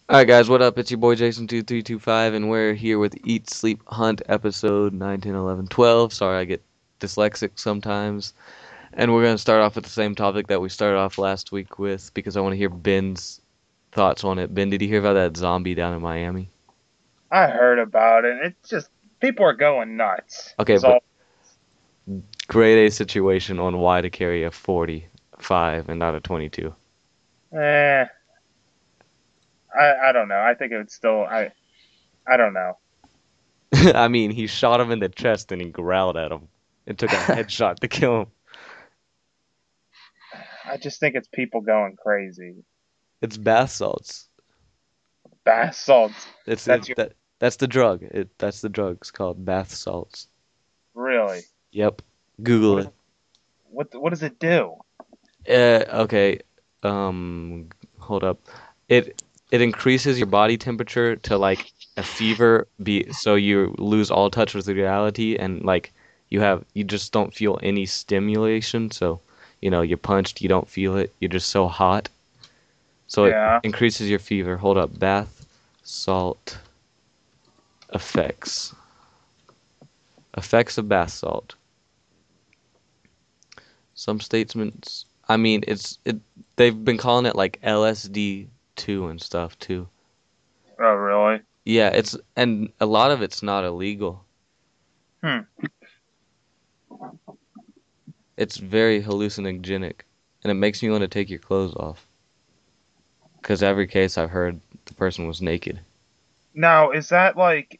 Alright guys, what up? It's your boy Jason2325 and we're here with Eat, Sleep, Hunt episode 9, 10, 11, 12. Sorry I get dyslexic sometimes. And we're going to start off with the same topic that we started off last week with because I want to hear Ben's thoughts on it. Ben, did you hear about that zombie down in Miami? I heard about it. It's just people are going nuts. Okay, Is but all. grade A situation on why to carry a 45 and not a 22. Eh, I don't know. I think it would still. I don't know. I mean, he shot him in the chest and he growled at him and took a headshot to kill him. I just think it's people going crazy. It's bath salts. Bath salts. It's That's it, your that's the drug. That's the drug. It's called bath salts. really. Yep. Google What is it. what does it do? Okay. Um, hold up. It increases your body temperature to like a fever be so you lose all touch with reality and like you just don't feel any stimulation. So, you're punched, you don't feel it. You're just so hot. So it Yeah. increases your fever. Hold up. Bath salt effects. Effects of bath salt. Some statements. I mean, they've been calling it like LSD 2 and stuff too. Oh really? Yeah, and a lot of it's not illegal. Hmm. It's very hallucinogenic, and it makes me want to take your clothes off. Because every case I've heard, the person was naked. Now is that like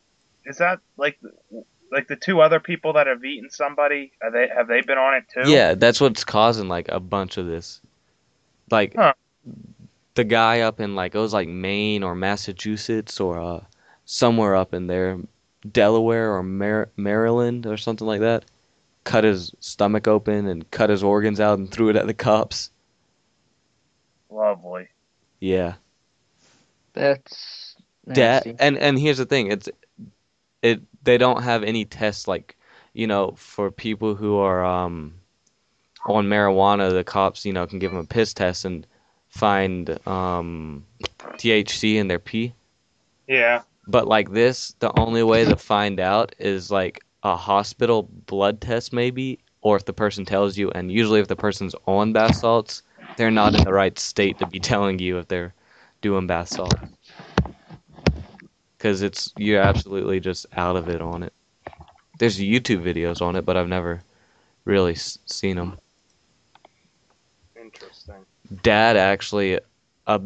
the two other people that have eaten somebody? Have they been on it too? Yeah, that's what's causing like a bunch of this. Like Huh. the guy up in like it was like Maine or Massachusetts or somewhere up in there, Delaware or Maryland or something like that. Cut his stomach open and cut his organs out and threw it at the cops. Lovely. Yeah. That's That nasty. and here's the thing, it they don't have any tests like, for people who are on marijuana, the cops, can give them a piss test and find THC in their pee. Yeah. But like this, the only way to find out is like a hospital blood test maybe, or if the person tells you, and usually if the person's on bath salts, they're not in the right state to be telling you if they're doing bath salt. Because you're absolutely just out of it on it. There's YouTube videos on it, but I've never really seen them. Interesting. Dad actually, uh,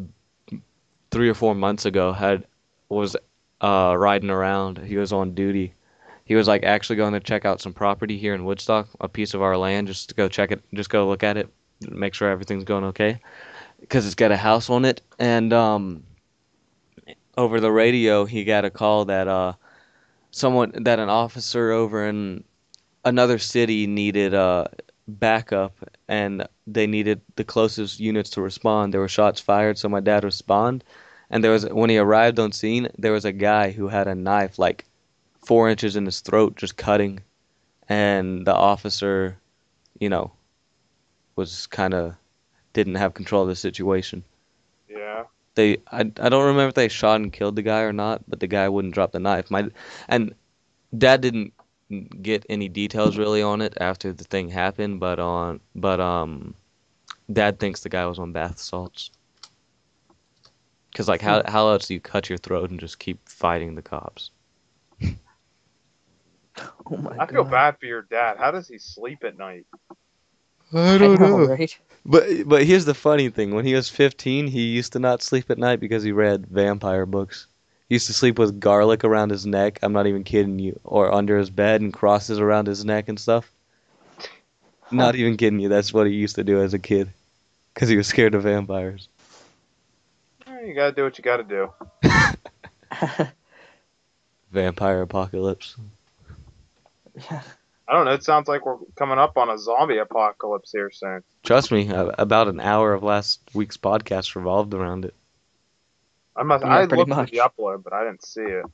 3 or 4 months ago, was riding around. He was on duty. He was like actually going to check out some property here in Woodstock, a piece of our land, just to go check it, just go look at it, make sure everything's going okay, because it's got a house on it. And over the radio, he got a call that an officer over in another city needed backup, and they needed the closest units to respond. There were shots fired, so my dad responded. And when he arrived on scene, there was a guy who had a knife like 4 inches in his throat, just cutting. And the officer, you know, was kind of didn't have control of the situation. Yeah. I don't remember if they shot and killed the guy or not, but the guy wouldn't drop the knife. And Dad didn't get any details really on it after the thing happened, but Dad thinks the guy was on bath salts. Cause like how else do you cut your throat and just keep fighting the cops? Oh my I feel god. bad for your dad. How does he sleep at night? I I don't know, know. right? But here's the funny thing. When he was 15, he used to not sleep at night because he read vampire books. He used to sleep with garlic around his neck. I'm not even kidding you. Or under his bed and crosses around his neck and stuff. Huh. Not even kidding you. That's what he used to do as a kid because he was scared of vampires. You gotta do what you gotta do. Vampire apocalypse. Yeah. I don't know. It sounds like we're coming up on a zombie apocalypse here soon. Trust me, about an hour of last week's podcast revolved around it. Yeah, I pretty looked for the much. upload, but I didn't see it.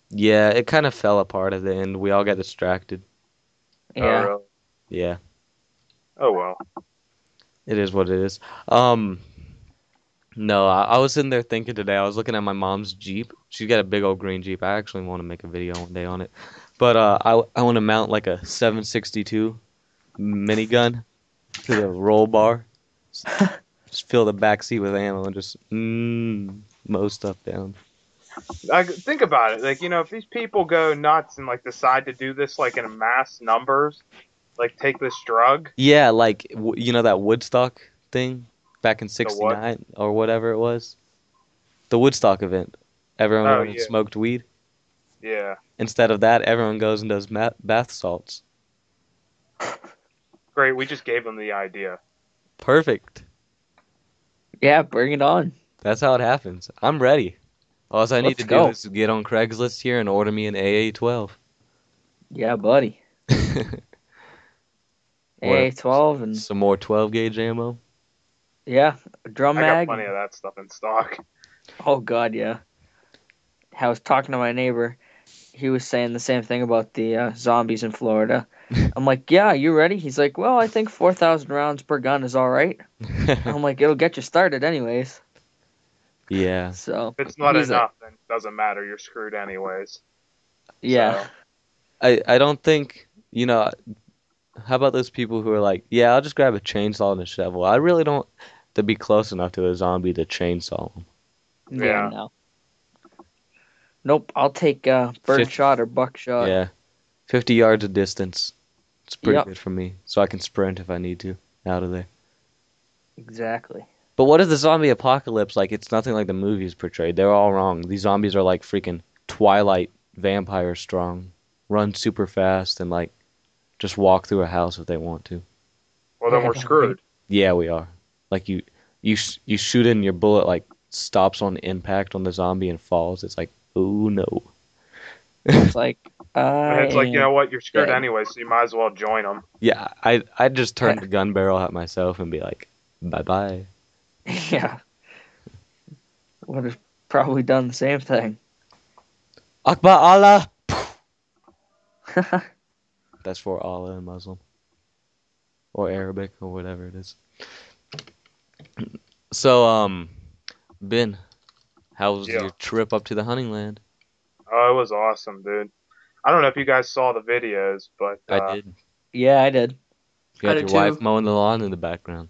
Yeah, it kind of fell apart at the end. We all got distracted. Oh Yeah. really? Yeah, Oh well. it is what it is. Um, No, I was sitting there thinking today. I was looking at my mom's Jeep. She's got a big old green Jeep. I actually want to make a video one day on it. But I want to mount like a 762 minigun to the roll bar. Just fill the back seat with ammo and just mow stuff down. Think about it. Like, if these people go nuts and like decide to do this like in mass numbers, like take this drug, Yeah, like that Woodstock thing back in the what? '69 or whatever it was. The Woodstock event. Everyone Oh went and yeah, smoked weed. yeah. Instead of that, everyone goes and does bath salts. Great. We just gave them the idea. Perfect. Yeah, bring it on. That's how it happens. I'm ready. All I need Let's to do go. is get on Craigslist here and order me an AA-12. Yeah, buddy. Or AA-12 and some more 12 gauge ammo. yeah, a drum I got mag. plenty of that stuff in stock. Oh God, yeah. I was talking to my neighbor. He was saying the same thing about the zombies in Florida. I'm like, yeah, you ready? He's like, well, I think 4,000 rounds per gun is all right. I'm like, it'll get you started anyways. Yeah. So If it's not he's enough, then it doesn't matter. You're screwed anyways. yeah, So, I don't think, how about those people who are like, yeah, I'll just grab a chainsaw and a shovel. I really don't to be close enough to a zombie to chainsaw them. Yeah. no. Nope, I'll take bird shot or buckshot. Yeah. 50 yards of distance. It's pretty Yep, good for me. So I can sprint if I need to out of there. exactly. But what is the zombie apocalypse like? It's nothing like the movies portrayed. They're all wrong. These zombies are like freaking Twilight vampire strong. Run super fast and like just walk through a house if they want to. Well, then Yeah, we're no, screwed. Yeah, we are. Like you shoot it and your bullet like stops on impact on the zombie and falls. It's like, oh no. it's like And I it's like, you know am what? You're screwed dead. anyway, so you might as well join them. Yeah, I'd just turn the gun barrel at myself and be like, bye bye. Yeah, would have probably done the same thing. Akbar Allah. That's for Allah in Muslim or Arabic or whatever it is. So, Ben, how was Yeah. your trip up to the hunting land? Oh, it was awesome, dude. I don't know if you guys saw the videos, but I did. Yeah, I did. You I had did your wife too. mowing the lawn in the background.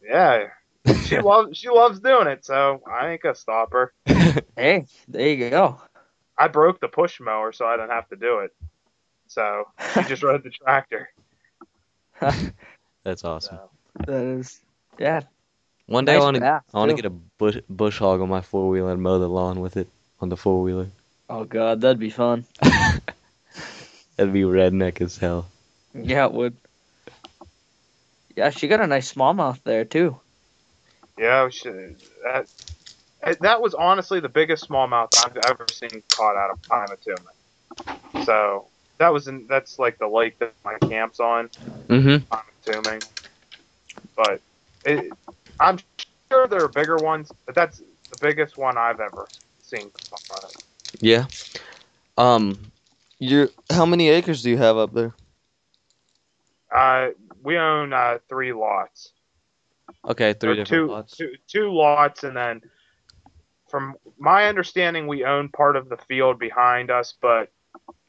yeah, she loves doing it, so I ain't gonna stop her. Hey, there you go. I broke the push mower, so I didn't have to do it. So she just rode the tractor. That's awesome. So That is, yeah, One day nice path I want to too. get a bush hog on my 4-wheeler and mow the lawn with it on the 4-wheeler. Oh God, that'd be fun. That'd be redneck as hell. Yeah, it would. Yeah, she got a nice smallmouth there too. yeah, that was honestly the biggest smallmouth I've ever seen caught out of Pymatuming. So that's like the lake that my camp's on, Mm-hmm. Pymatuming. But I'm sure there are bigger ones, but that's the biggest one I've ever seen caught. Yeah. How many acres do you have up there? We own 3 lots. Okay, 3 Or different lots. two lots, and then from my understanding, we own part of the field behind us, but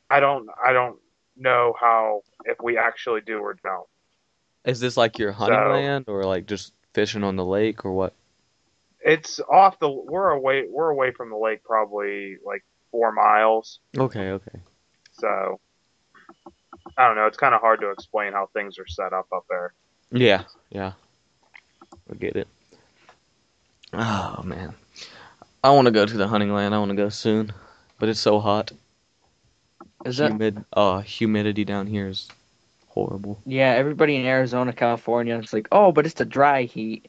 I don't know how if we actually do or don't. Is this like your hunting So land or like just fishing on the lake or what? it's we're away from the lake probably like 4 miles. Okay. So I don't know. It's kind of hard to explain how things are set up there. Yeah. I get it. Oh man. I want to go to the hunting land. I want to go soon. But it's so hot. Is it? Humidity down here is horrible. Yeah, everybody in Arizona, California, it's like, oh, but it's a dry heat.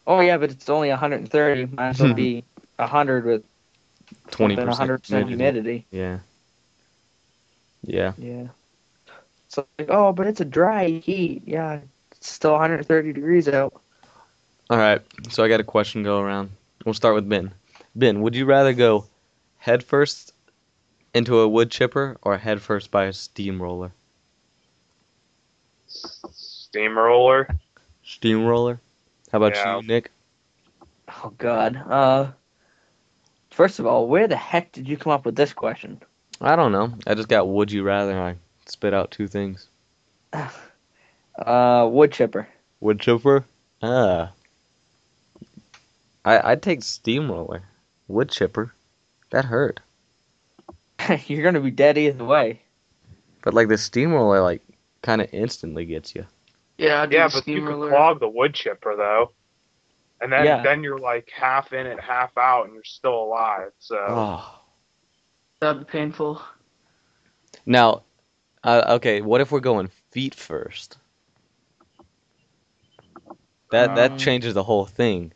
Oh yeah, but it's only 130. Might as well be 100 with 20% 100% humidity. Yeah. Yeah. It's like, oh, but it's a dry heat. Yeah, it's still 130 degrees out. All right. So I got a question go around. We'll start with Ben. Ben, would you rather go head first into a wood chipper or head first by a steamroller? Steamroller. Steamroller? How about Yeah. you, Nick? Oh God. First of all, where the heck did you come up with this question? I don't know. I just got would you rather. And I spit out two things. Wood chipper. Wood chipper? Ah. I'd take steamroller. Wood chipper. That hurt. You're gonna be dead either way. But like the steamroller, like kind of instantly gets you. Yeah, I'd do Yeah, the but you could steamroller. clog the wood chipper though, and then Yeah. then you're like half in it, half out, and you're still alive. So Oh. That'd be painful. Now, okay. What if we're going feet first? That Um, changes the whole thing.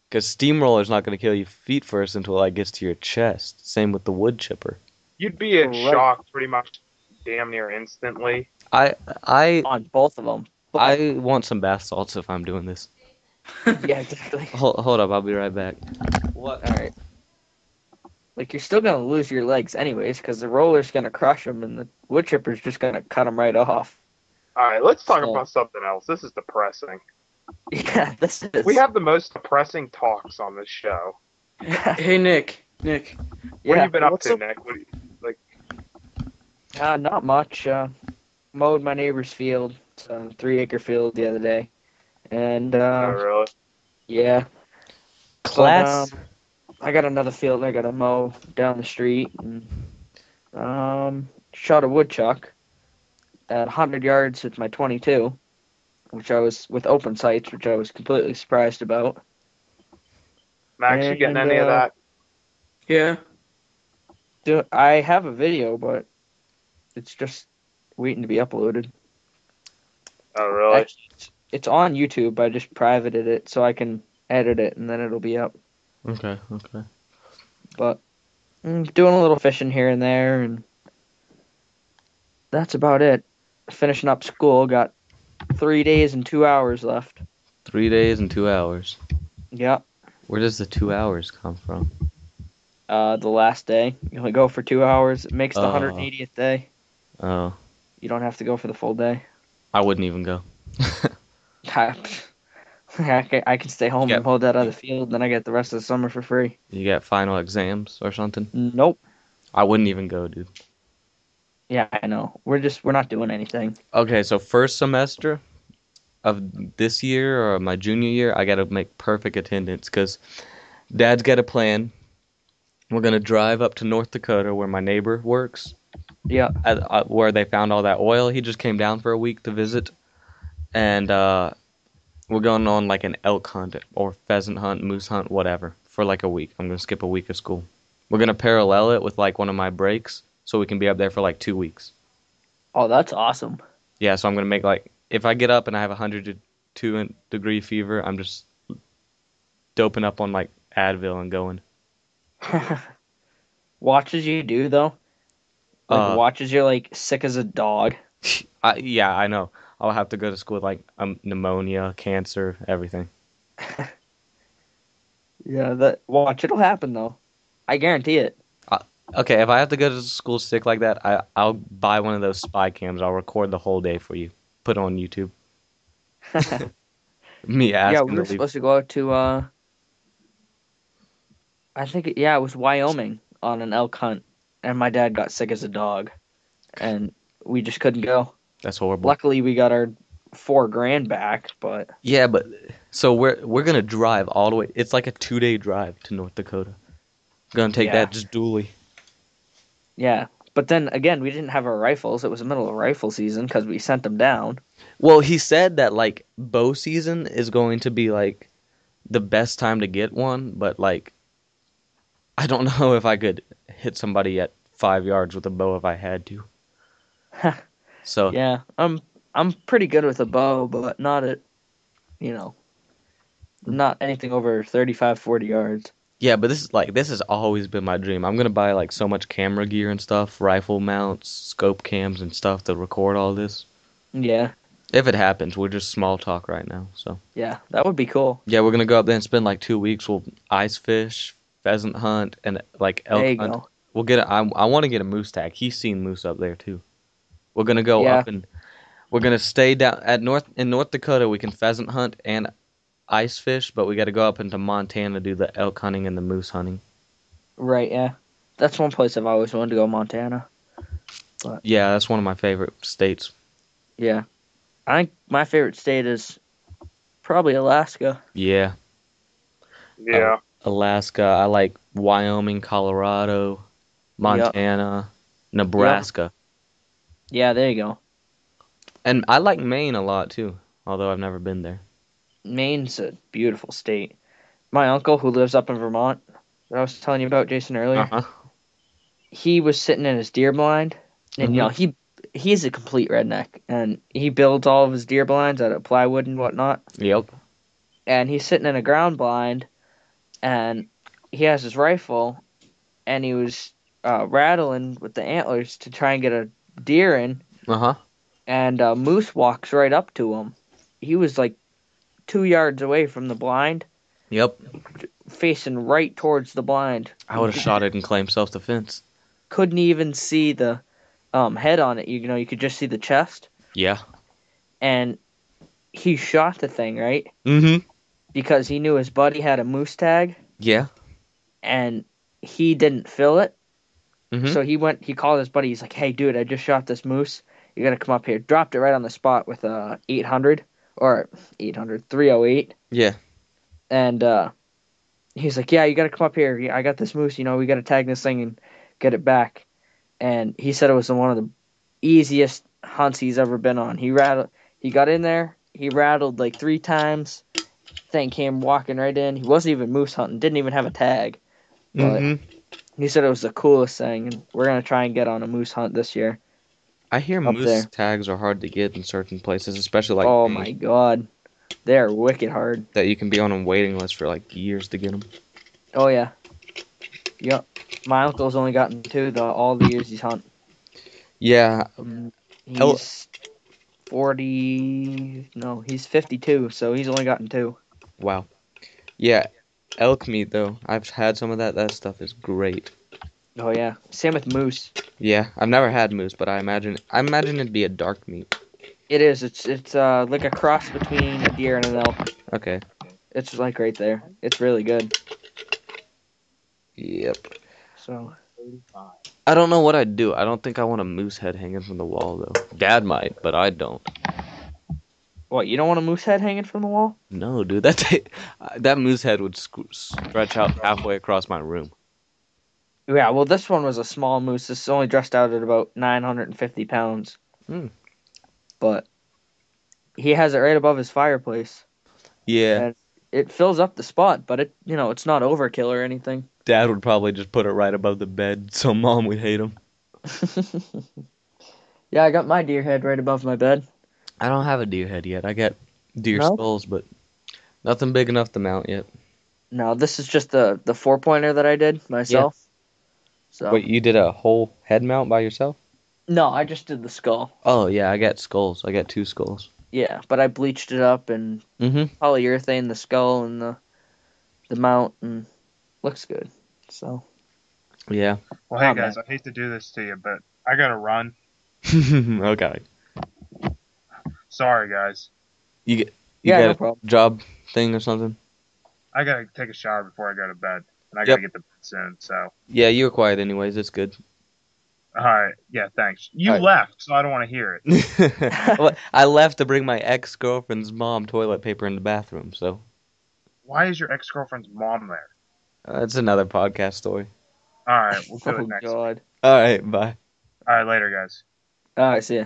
Because steamroller's not going to kill you feet first until it gets to your chest. Same with the wood chipper. you'd be in Right. shock pretty much, damn near instantly. I on both of them. But, I want some bath salts if I'm doing this. yeah, exactly. Hold up, I'll be right back. What? All right. Like you're still gonna lose your legs anyways, because the roller's gonna crush them, and the wood chipper's just gonna cut them right off. All right, let's talk So- about something else. This is depressing. Yeah, this is. We have the most depressing talks on this show. Hey, Nick. Nick. What have you been up what's to, Nick? What do you, Not much. Mowed my neighbor's field, it's a 3-acre field the other day, and oh, really? yeah. Class. But, I got another field I gotta mow down the street, and shot a woodchuck at 100 yards with my 22, which I was with open sights, which I was completely surprised about. Max, you getting And, any of that? Yeah. I have a video, but it's just waiting to be uploaded. Oh, really? Actually, it's on YouTube. I just privated it so I can edit it, and then it'll be up. Okay. But doing a little fishing here and there, and that's about it. Finishing up school. Got 3 days and 2 hours left. 3 days and 2 hours. Yep. Where does the 2 hours come from? The last day. You only go for 2 hours. It makes the Oh. 180th day. Oh, You don't have to go for the full day. I wouldn't even go. I can stay home Yeah. and mow that other field, then I get the rest of the summer for free. You got final exams or something? Nope. I wouldn't even go, dude. Yeah, I know. We're not doing anything. Okay, so first semester of this year or my junior year, I got to make perfect attendance because Dad's got a plan. We're going to drive up to North Dakota where my neighbor works, Yeah. where they found all that oil. He just came down for a week to visit. And we're going on like an elk hunt or pheasant hunt, moose hunt, whatever, for like a week. I'm going to skip a week of school. We're going to parallel it with like one of my breaks so we can be up there for like 2 weeks. Oh, that's awesome. Yeah, so I'm going to make like, if I get up and I have 102-degree fever, I'm just doping up on like Advil and going. Watches you do though? Like Uh, watches you're like sick as a dog. Yeah, I know. I'll have to go to school with like pneumonia, cancer, everything. Yeah, that watch it'll happen though. I guarantee it. Okay, if I have to go to school sick like that, I'll buy one of those spy cams. I'll record the whole day for you. Put it on YouTube. Me asking Yeah, we to were leave. supposed to go out to I think it was Wyoming on an elk hunt, and my dad got sick as a dog, and we just couldn't go. That's horrible. Luckily, we got our $4,000 back, but Yeah, but so we're gonna drive all the way. It's like a 2-day drive to North Dakota. Gonna take Yeah. that just dually. yeah. But then again, we didn't have our rifles. It was the middle of rifle season because we sent them down. Well, he said that like bow season is going to be like the best time to get one, but like I don't know if I could hit somebody at 5 yards with a bow if I had to. So Yeah, I'm pretty good with a bow, but not at, not anything over 35, 40 yards. yeah, but this has always been my dream. I'm gonna buy like so much camera gear and stuff, rifle mounts, scope cams and stuff to record all this. Yeah, If it happens, we're just small talk right now. So yeah, that would be cool. yeah, we're gonna go up there and spend like 2 weeks. We'll ice fish, pheasant hunt, and like elk There you hunt. go. We'll get. I want to get a moose tag. He's seen moose up there too. We're gonna go Yeah. up and we're gonna stay down at North Dakota. We can pheasant hunt and ice fish, but we got to go up into Montana to do the elk hunting and the moose hunting. Right, yeah. That's one place I've always wanted to go, Montana. Yeah, that's one of my favorite states. Yeah. I think my favorite state is probably Alaska. Yeah. Yeah. Alaska. I like Wyoming, Colorado, Montana, Nebraska. Yeah, there you go. And I like Maine a lot too, although I've never been there. Maine's a beautiful state. My uncle, who lives up in Vermont, that I was telling you about, Jason, earlier, Uh-huh. he was sitting in his deer blind, and he's a complete redneck, and he builds all of his deer blinds out of plywood and whatnot. Yep. And he's sitting in a ground blind, and he has his rifle, and he was rattling with the antlers to try and get a deer in, Uh-huh. and a moose walks right up to him. He was like 2 yards away from the blind, Yep. facing right towards the blind. I would have shot it and claimed self-defense. Couldn't even see the head on it. You know, you could just see the chest. Yeah. And he shot the thing, right? Mm-hmm. Because he knew his buddy had a moose tag, Yeah. and he didn't fill it. Mm-hmm. So he called his buddy. He's like, "Hey, dude, I just shot this moose. You gotta come up here." Dropped it right on the spot with a 308. Yeah. And he's like, "Yeah, you gotta come up here. I got this moose. You know, we gotta tag this thing and get it back." And he said it was one of the easiest hunts he's ever been on. He got in there. He rattled like 3 times. Thing came walking right in. He wasn't even moose hunting. Didn't even have a tag. But Mm-hmm. he said it was the coolest thing, and we're gonna try and get on a moose hunt this year. I hear Up moose there. tags are hard to get in certain places, especially like Oh Maine, my god, they are wicked hard. that you can be on a waiting list for like years to get them. Oh yeah, yep. My uncle's only gotten 2 all the years he's hunting. Yeah. He's 40. No, he's 52, so he's only gotten 2. Wow. Yeah. Elk meat though, I've had some of that. That stuff is great. Oh yeah, same with moose. Yeah, I've never had moose, but I imagine it'd be a dark meat. It is. It's like a cross between a deer and an elk. Okay. It's like right there. It's really good. Yep. So I don't know what I'd do. I don't think I want a moose head hanging from the wall though. Dad might, but I don't. what? You don't want a moose head hanging from the wall? No, dude, that moose head would stretch out halfway across my room. Yeah. Well, this one was a small moose. This is only dressed out at about 950 pounds. Hmm. But he has it right above his fireplace. Yeah. And it fills up the spot, but it's not overkill or anything. Dad would probably just put it right above the bed, so Mom would hate him. Yeah, I got my deer head right above my bed. I don't have a deer head yet. I got deer No? skulls, but nothing big enough to mount yet. No, this is just the 4-pointer that I did myself. So Wait, you did a whole head mount by yourself? no, I just did the skull. Oh, yeah, I got skulls. I got 2 skulls. Yeah, but I bleached it up and Mm-hmm. polyurethane the skull and the mount, and looks good. So Yeah. Well, hey Oh, guys, I hate to do this to you, but I gotta run. Okay. Sorry, guys. You yeah, got no a problem. job thing or something? I gotta take a shower before I go to bed, and I gotta get to bed soon. So, Yeah, you were quiet anyways. It's good. all right, yeah, thanks. You All right. left, so I don't want to hear it. Well, I left to bring my ex-girlfriend's mom toilet paper in the bathroom, so Why is your ex-girlfriend's mom there? that's another podcast story. All right, we'll do Oh it next. god. All right, bye. All right, later, guys. All right, see ya.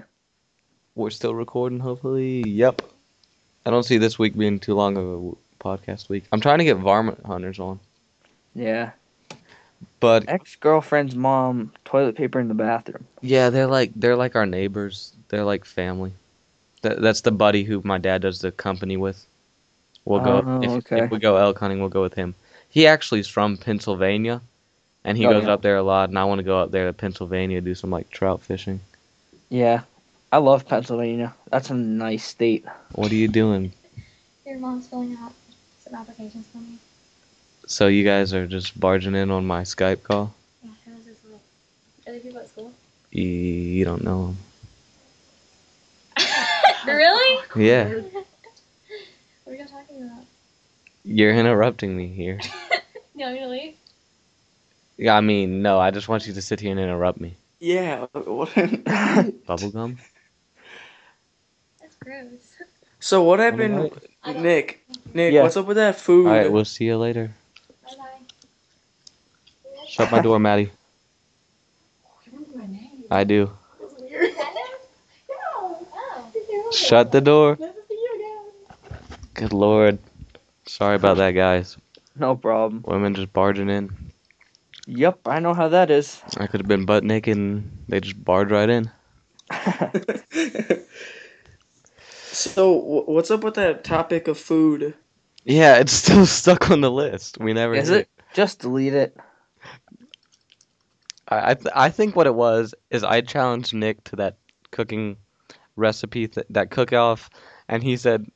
We're still recording, hopefully. Yep. I don't see this week being too long of a podcast week. I'm trying to get Varmint Hunters on, Yeah. but Ex-girlfriend's mom, toilet paper in the bathroom. yeah, they're like our neighbors. They're like family. That's the buddy who my dad does the company with. We'll go Oh, if okay. we go elk hunting, we'll go with him. He actually is from Pennsylvania, and he Oh, goes yeah. up there a lot. And I want to go up there to Pennsylvania do some like trout fishing. Yeah. I love Pennsylvania. That's a nice state. What are you doing? Your mom's filling out some applications for me. So you guys are just barging in on my Skype call? Yeah, who is this with? Are there people at school? You don't know Really? him. Yeah. What are you guys talking about? You're interrupting me here. You want me to leave? Yeah, I mean, no, I just want you to sit here and interrupt me. Yeah. Bubblegum? That's gross. So what Wanna happened, bite? I don't. Nick? Nick, Yeah. what's up with that food? Alright, we'll see you later. Bye bye. Shut my door, Maddie. I do. Shut the door. Good lord. Sorry about that, guys. No problem. Women just barging in. Yep, I know how that is. I could have been butt naked and they just barged right in. So what's up with that topic of food? Yeah, it's still stuck on the list. We never Is hit it? Just delete it. I think what it was is I challenged Nick to that cooking recipe, that cook-off, and he said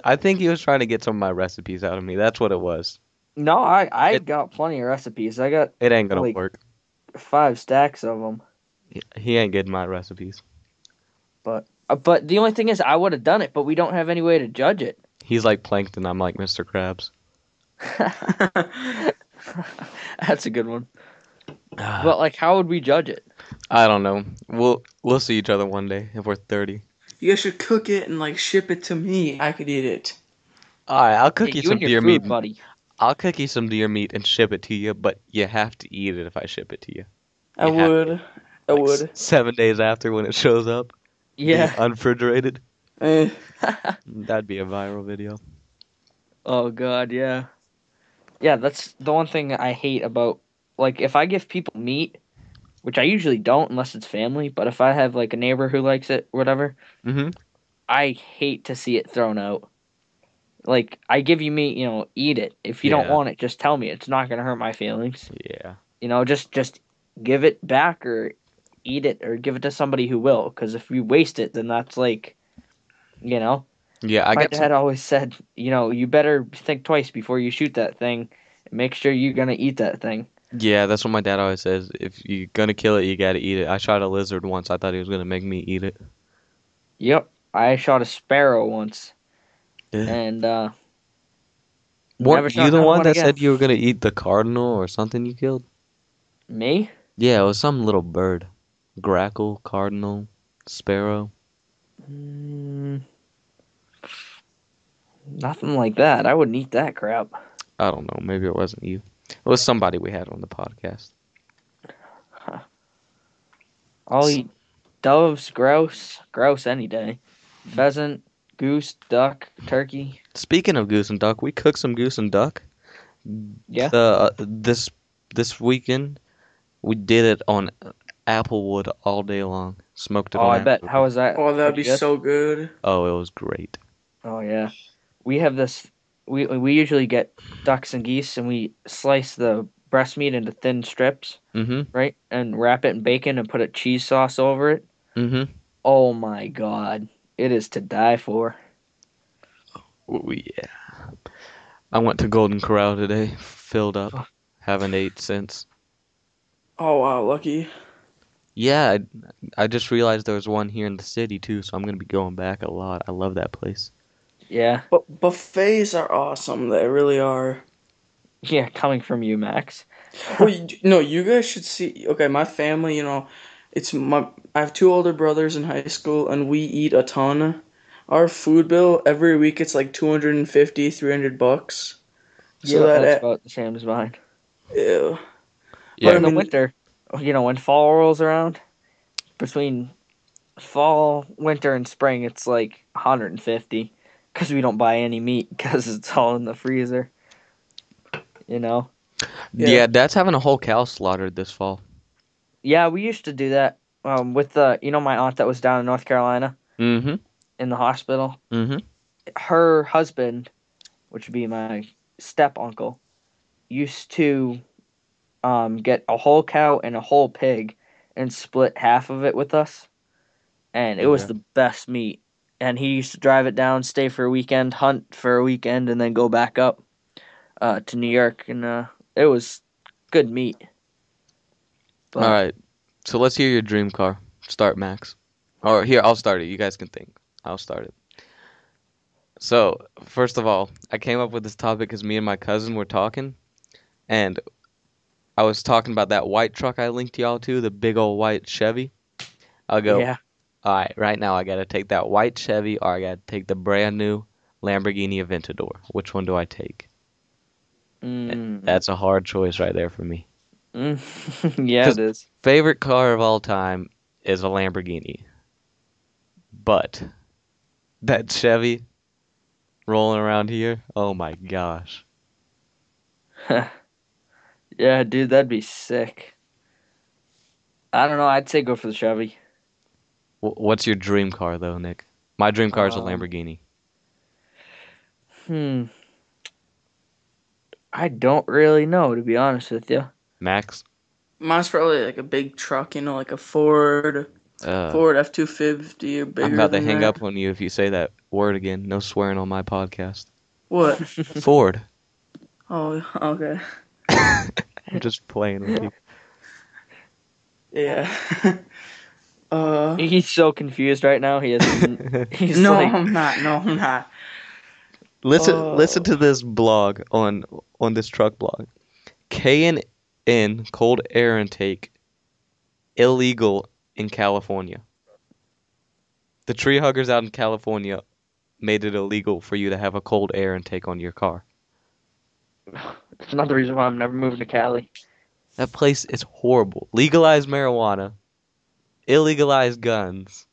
I think he was trying to get some of my recipes out of me. That's what it was. No, I It- got plenty of recipes. I got It ain't gonna Like- work. 5 stacks of them. He ain't getting my recipes. But the only thing is, I would have done it, but we don't have any way to judge it. He's like Plankton. I'm like Mr. Krabs. That's a good one. But like, how would we judge it? I don't know. We'll see each other one day if we're 30. You guys should cook it and like ship it to me. I could eat it. All right, I'll cook Hey, you you some and your deer food, meat. buddy. I'll cook you some deer meat and ship it to you, but you have to eat it if I ship it to you. I You have to. would. I Like, would. 7 days after when it shows up. Yeah. Unrefrigerated. Eh. That'd be a viral video. Oh god, yeah. Yeah, that's the one thing I hate about, like, if I give people meat, which I usually don't unless it's family, but if I have like a neighbor who likes it, whatever, Mm-hmm. I hate to see it thrown out. Like, I give you meat, eat it. If you don't Yeah. want it, just tell me. It's not gonna hurt my feelings. Yeah. Just give it back or eat it or give it to somebody who will. Because if you waste it, then that's like, Yeah, I my get dad always said, you better think twice before you shoot that thing. And make sure you're gonna eat that thing. Yeah, that's what my dad always says. If you're gonna kill it, you gotta eat it. I shot a lizard once. I thought he was gonna make me eat it. Yep, I shot a sparrow once, Yeah. and never Weren't shot you the another one one that again. said you were gonna eat the cardinal or something you killed? Me? Yeah, it was some little bird. Grackle, cardinal, sparrow. Nothing like that. I wouldn't eat that crap. I don't know. Maybe it wasn't you. It was somebody we had on the podcast. I'll eat doves, grouse any day. Pheasant, goose, duck, turkey. Speaking of goose and duck, we cooked some goose and duck. Yeah. This weekend, we did it on applewood all day long. Smoked it Oh, on I bet. applewood. How was that? Oh, that'd Pretty be good? so good. Oh, it was great. Oh yeah. We have this. We usually get ducks and geese, and we slice the breast meat into thin strips, Mm-hmm. right, and wrap it in bacon and put a cheese sauce over it. Mm-hmm. Oh my god, it is to die for. Yeah. I went to Golden Corral today, filled up. Haven't ate since. Oh wow, lucky. Yeah, I just realized there was one here in the city too, so I'm gonna be going back a lot. I love that place. Yeah, But buffets are awesome. They really are. yeah, coming from you, Max. Well, no, you guys should see. Okay, my family, I have 2 older brothers in high school, and we eat a ton. Our food bill every week it's like $250, $300. So Yeah, that that's about the same as mine. ew. But I in the mean- winter, when fall rolls around, between fall, winter, and spring, it's like 150 because we don't buy any meat because it's all in the freezer. Yeah. Yeah, Dad's having a whole cow slaughtered this fall. Yeah, we used to do that with the my aunt that was down in North Carolina Mm-hmm. in the hospital. Mm-hmm. Her husband, which would be my step uncle, used to get a whole cow and a whole pig and split half of it with us, and it was Yeah. the best meat. And he used to drive it down, stay for a weekend, hunt for a weekend, and then go back up to New York, and it was good meat. But, All right, so let's hear your dream car. Start, Max. Or here, I'll start it. You guys can think. I'll start it. So, first of all, I came up with this topic because me and my cousin were talking, and I was talking about that white truck I linked y'all to, the big old white Chevy. I'll go, Yeah. all right, right now I gotta take that white Chevy or I gotta take the brand new Lamborghini Aventador. Which one do I take? Mm. That's a hard choice right there for me. Yeah, 'Cause it is. favorite car of all time is a Lamborghini. But that Chevy rolling around here, oh my gosh. Yeah, dude, that'd be sick. I don't know. I'd say go for the Chevy. What's your dream car though, Nick? My dream car is a Um, Lamborghini. hmm. I don't really know, to be honest with you. Max? Mine's probably like a big truck, like a Ford Uh, F-250 or I'm bigger about to than hang that. up on you if you say that word again. No swearing on my podcast. What? Ford. Oh, okay. I'm just playing with you. Yeah. He's so confused right now. He hasn't. He's No, like, I'm not. No, I'm not. Listen to this blog on this truck blog. K&N cold air intake illegal in California. The tree huggers out in California made it illegal for you to have a cold air intake on your car. it's another reason why I'm never moving to Cali. That place is horrible. Legalized marijuana, illegalized guns.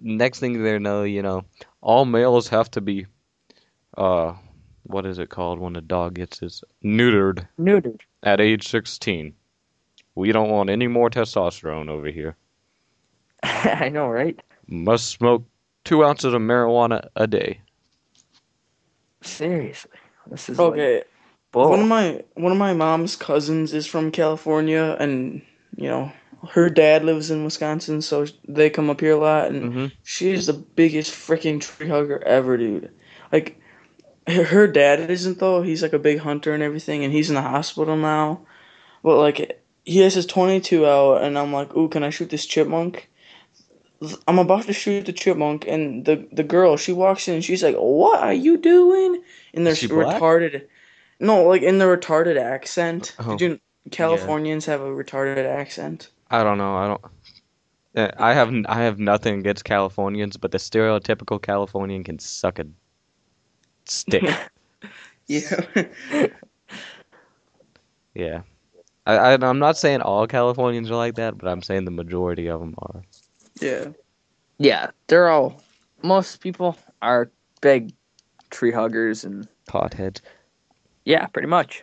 Next thing they know, all males have to be uh what is it called when a dog gets his neutered Neutered. at age 16. We don't want any more testosterone over here. I know, right? Must smoke 2 ounces of marijuana a day. Seriously, this is like Okay. One of bull. my mom's cousins is from California, and you know her dad lives in Wisconsin, so they come up here a lot. And Mm-hmm. she's the biggest freaking tree hugger ever, dude. Like her dad isn't though. He's like a big hunter and everything, and he's in the hospital now. But like he has his 22 out, and I'm like, ooh, can I shoot this chipmunk? I'm about to shoot the chipmunk, and the girl, she walks in and she's like, "What are you doing?" In their Is she black? retarded, no, like in the retarded accent. Oh, Did you yeah. Californians have a retarded accent? I don't know. I don't. I have nothing against Californians, but the stereotypical Californian can suck a stick. Yeah, Yeah. I'm not saying all Californians are like that, but I'm saying the majority of them are. yeah. Yeah, they're all. Most people are big tree huggers, and Potheads. yeah, pretty much.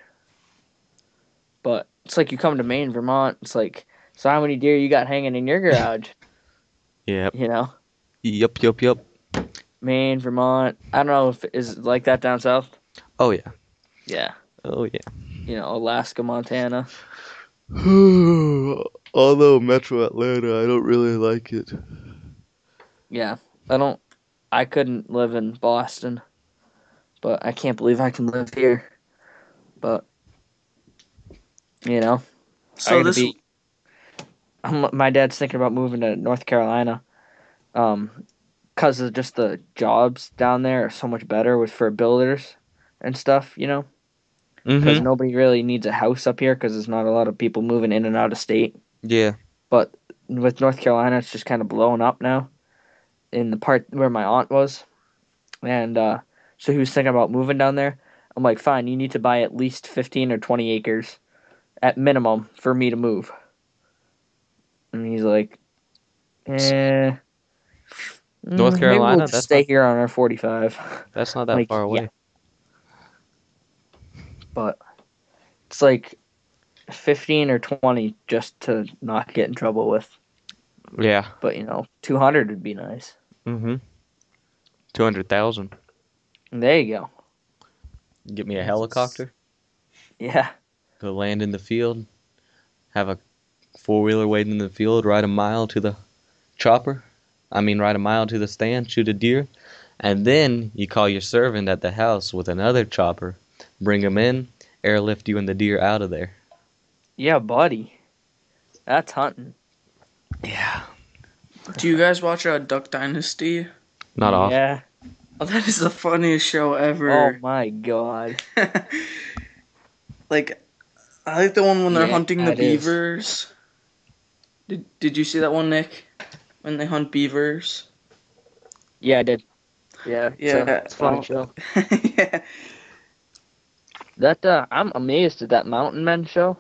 But it's like you come to Maine, Vermont. It's like, so how many deer you got hanging in your garage? Yep. You know, Yup. Maine, Vermont. I don't know if is it like that down south. Oh yeah. Yeah, Oh yeah. Alaska, Montana. Although Metro Atlanta, I don't really like it. Yeah, I couldn't live in Boston, but I can't believe I can live here. But I So gotta this, be. My dad's thinking about moving to North Carolina, because of just the jobs down there are so much better for builders and stuff. Because Mm-hmm. nobody really needs a house up here because there's not a lot of people moving in and out of state. Yeah. But with North Carolina, it's just kind of blowing up now in the part where my aunt was. And so he was thinking about moving down there. I'm like, fine, you need to buy at least 15 or 20 acres at minimum for me to move. And he's like, North maybe we'll Carolina, just stay here on our 45. that's not that Like, far yeah, away. but it's like 15 or 20 just to not get in trouble with. Yeah. But 200 would be nice. Mm-hmm. 200,000. There you go. Get me a helicopter. Yeah. Go land in the field. Have a four-wheeler waiting in the field. Ride a mile to the chopper. Ride a mile to the stand. Shoot a deer. And then you call your servant at the house with another chopper. Bring him in. Airlift you and the deer out of there. Yeah, buddy. That's hunting. Yeah. do you guys watch Duck Dynasty? Not often. Yeah. Oh, that is the funniest show Oh ever. my god. Like, I like the one when they're Yeah, hunting the it is. beavers. Did you see that one, Nick? When they hunt beavers? Yeah, I did. Yeah, Yeah. it's a funny show. Yeah. That I'm amazed at that Mountain Men show.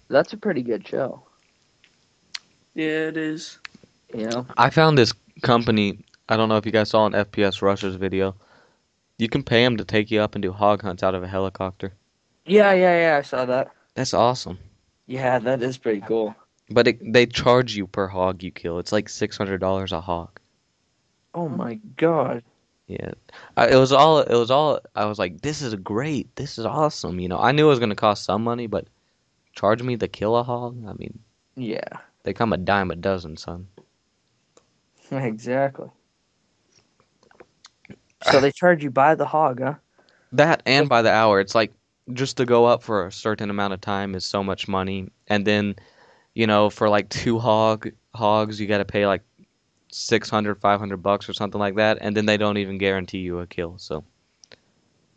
That's a pretty good show. Yeah, it is. You know? I found this company. I don't know if you guys saw an FPS Rushers video. You can pay them to take you up and do hog hunts out of a helicopter. Yeah, I saw that. That's awesome. Yeah, that is pretty cool. But they charge you per hog you kill. It's like $600 a hog. Oh my god. Yeah, it was all. It was all. I was like, this is great. This is awesome. You know, I knew it was gonna cost some money, but charge me to kill a hog. I mean, Yeah, they come a dime a dozen, son. exactly. So they charge you by the hog, huh? That and by the hour. It's like just to go up for a certain amount of time is so much money, and then for like two hogs, you got to pay like 600, $500 or something like that, and then they don't even guarantee you a kill. So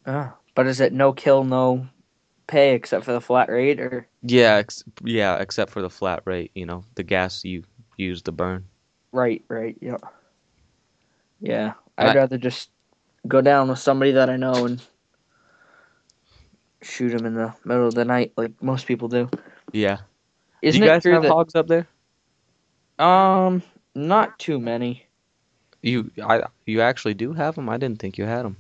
But is it no kill, no pay except for the flat rate, or? yeah, except for the flat rate. The gas you use to burn. Right, yeah. Yeah, I- I'd rather just go down with somebody that I know and shoot him in the middle of the night like most people do. Yeah. Isn't Do you it guys true have that hogs up there? not too many. You actually do have them? I didn't think you had them.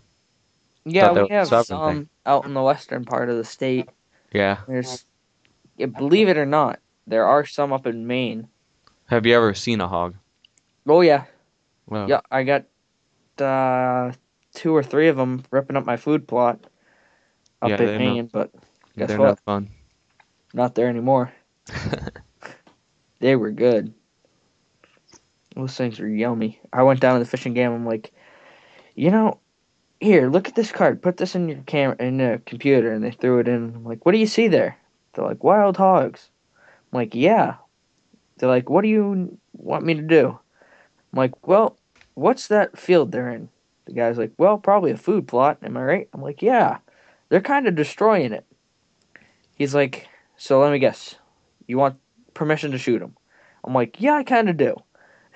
Yeah, Thought they we were have southern thing. some out in the western part of the state. Yeah. There's, believe it or not, there are some up in Maine. Have you ever seen a hog? Oh yeah, Well, yeah. I got 2 or 3 of them ripping up my food plot up yeah, in they're Maine, but guess they're what? no fun. Not there anymore. They were good. Those things were yummy. I went down to the fishing game. I'm like, here, look at this card. Put this in your camera in the computer, and they threw it in. I'm like, what do you see there? They're like, wild hogs. I'm like, yeah. They're like, what do you want me to do? I'm like, well, what's that field they're in? The guy's like, well, probably a food plot. Am I right? I'm like, yeah. They're kind of destroying it. He's like, so let me guess. You want permission to shoot him? I'm like, yeah, I kind of do.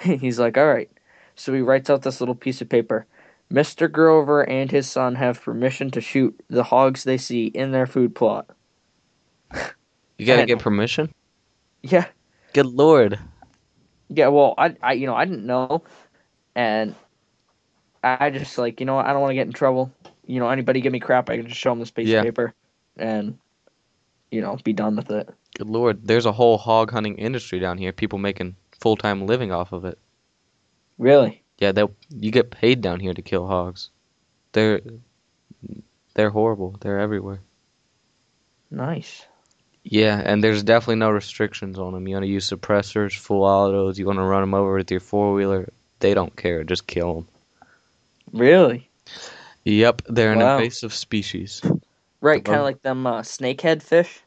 He's like, all right. So he writes out this little piece of paper. Mr. Grover and his son have permission to shoot the hogs they see in their food plot. You gotta And- get permission? Yeah. Good lord. Yeah, well, I didn't know. And I just like, I don't want to get in trouble. Anybody give me crap, I can just show them this piece Yeah. of paper and, be done with it. Good lord. There's a whole hog hunting industry down here. People making full-time living off of it. Really? Yeah, you get paid down here to kill hogs. They're horrible. They're everywhere. Nice. Yeah, and there's definitely no restrictions on them. You want to use suppressors, full autos, you want to run them over with your four-wheeler, they don't care. Just kill them. Really? Yep, they're an Wow. invasive species. Right, kind of like them snakehead fish.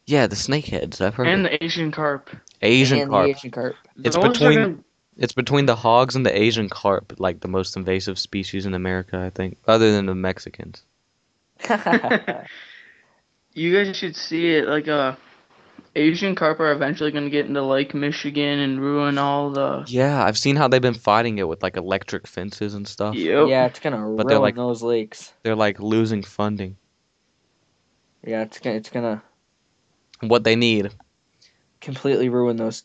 Yeah, the snakeheads. I've heard And of the Asian carp. Asian and carp. the Asian carp. It's Those are between gonna- it's between the hogs and the Asian carp, like the most invasive species in America, I think, other than the Mexicans. You guys should see it. Like Asian carp are eventually gonna get into Lake Michigan and ruin all the. Yeah, I've seen how they've been fighting it with like electric fences and stuff. Yep. Yeah, it's gonna But they're ruin like- those lakes. They're like losing funding. Yeah, it's gonna What they need completely ruin those,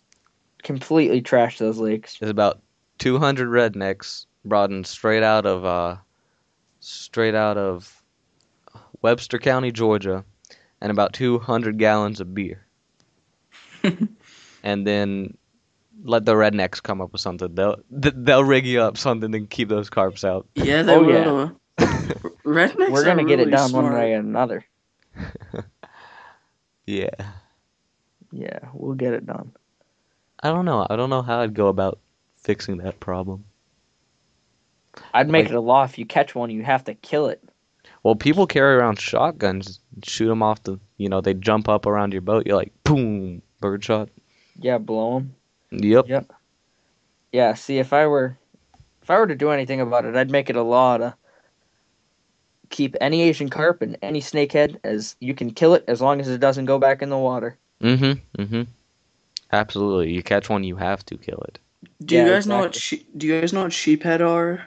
completely trash those lakes. is about 200 rednecks brought in straight out of Webster County, Georgia, and about 200 gallons of beer. And then let the rednecks come up with something. They'll rig you up something and keep those carps out. Yeah, they Oh, yeah. will. Rednecks We're gonna are get it really done smart. one way or another. Yeah. Yeah, we'll get it done. I don't know. I don't know how I'd go about fixing that problem. I'd make Like- it a law if you catch one, you have to kill it. Well, people carry around shotguns, shoot them off they jump up around your boat. You're like, boom, birdshot. Yeah, blow them. Yep. Yep. Yeah, see, if I were If I were to do anything about it, I'd make it a law to keep any Asian carp and any snakehead as you can kill it as long as it doesn't go back in the water. Mm-hmm. Mm-hmm. Absolutely. You catch one, you have to kill it. Do you Yeah, guys know what exactly. do you guys know what sheephead are?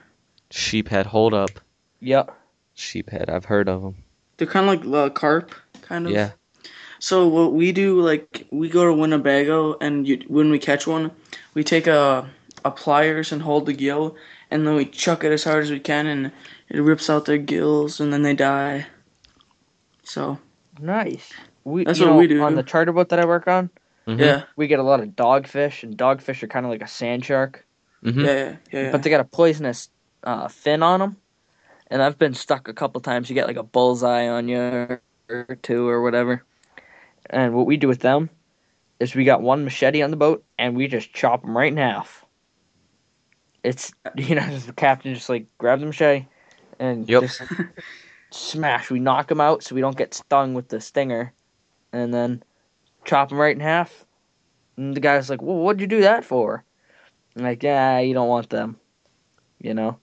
Sheephead, hold up. Yep. Sheephead, I've heard of them. They're kind of like carp, kind of. Yeah. So what we do, like we go to Winnebago, and when we catch one, we take a pliers and hold the gill, and then we chuck it as hard as we can, and it rips out their gills, and then they die. So Nice. We, that's you what know, we on do. the charter boat that I work on, Mm-hmm. Yeah, we get a lot of dogfish, and dogfish are kind of like a sand shark, Mm-hmm. but they got a poisonous fin on them. And I've been stuck a couple times. You get like a bullseye on you or two or whatever. And what we do with them is we got one machete on the boat and we just chop them right in half. It's the captain just like grabs the machete and Yep. just smash. We knock them out so we don't get stung with the stinger, and then chop them right in half. And the guy's like, "Well, what'd you do that for?" I'm like, "Yeah, you don't want them, you know."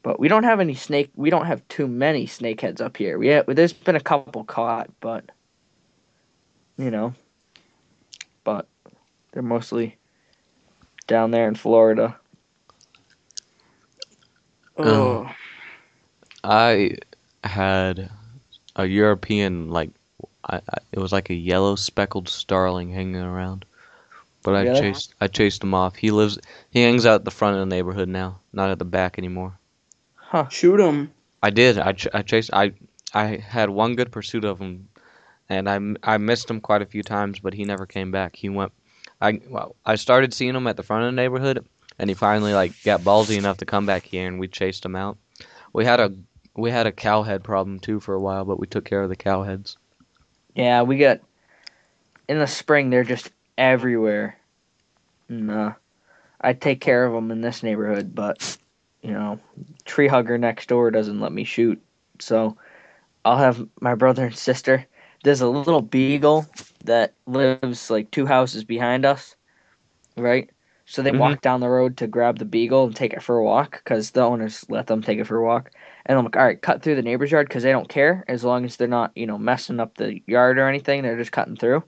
But we don't have any snake. We don't have too many snakeheads up here. There's been a couple caught, but you know, but they're mostly down there in Florida. Oh, I had a European, like, it was like a yellow speckled starling hanging around. But Really? I chased him off. He hangs out at the front of the neighborhood now, not at the back anymore. Huh? shoot them! I did. I had one good pursuit of him, and I missed him quite a few times, but he never came back. I started seeing him at the front of the neighborhood, and he finally like got ballsy enough to come back here, and we chased him out. We had a we had a cowhead problem too for a while, but we took care of the cowheads. Yeah, we got in the spring. They're just everywhere. And, I take care of them in this neighborhood, but tree hugger next door doesn't let me shoot. So I'll have my brother and sister. There's a little beagle that lives like two houses behind us, right? So they Mhm. walk down the road to grab the beagle and take it for a walk because the owners let them take it for a walk. And I'm like, all right, cut through the neighbor's yard because they don't care as long as they're not, messing up the yard or anything. They're just cutting through.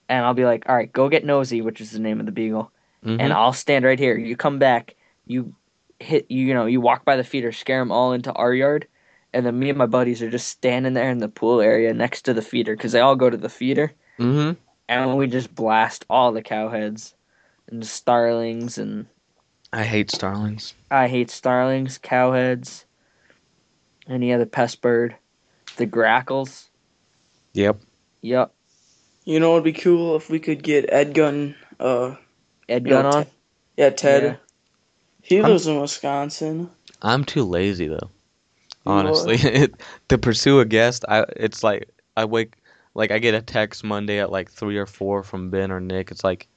And I'll be like, all right, go get Nosy, which is the name of the beagle, and Mhm. I'll stand right here. You come back, you you walk by the feeder, scare them all into our yard, and then me and my buddies are just standing there in the pool area next to the feeder because they all go to the feeder, Mhm. and we just blast all the cowheads and starlings, and I hate starlings. I hate starlings, cowheads, any other pest bird, the grackles. Yep. Yep, You know, it'd be cool if we could get Ed Gun. Ed gun on. Yeah, Ted. Yeah. He I'm lives in Wisconsin. I'm too lazy though. You Honestly, are. to pursue a guest, it's like I get a text Monday at like 3 or 4 from Ben or Nick. It's like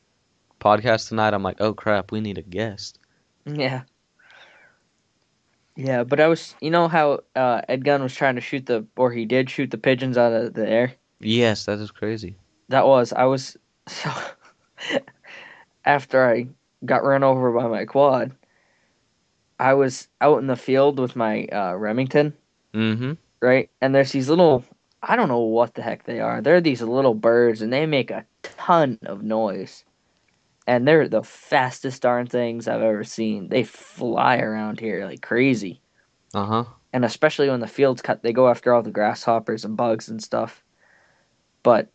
podcast tonight. I'm like, oh crap, we need a guest. Yeah. Yeah, but I was, how Ed Gunn was trying to or he did shoot the pigeons out of the air. Yes, that is crazy. I was, so, after I got run over by my quad, I was out in the field with my Remington, Mm-hmm. right? And there's these little, I don't know what the heck they are. They're these little birds, and they make a ton of noise. And they're the fastest darn things I've ever seen. They fly around here like crazy. Uh-huh. And especially when the field's cut, they go after all the grasshoppers and bugs and stuff. But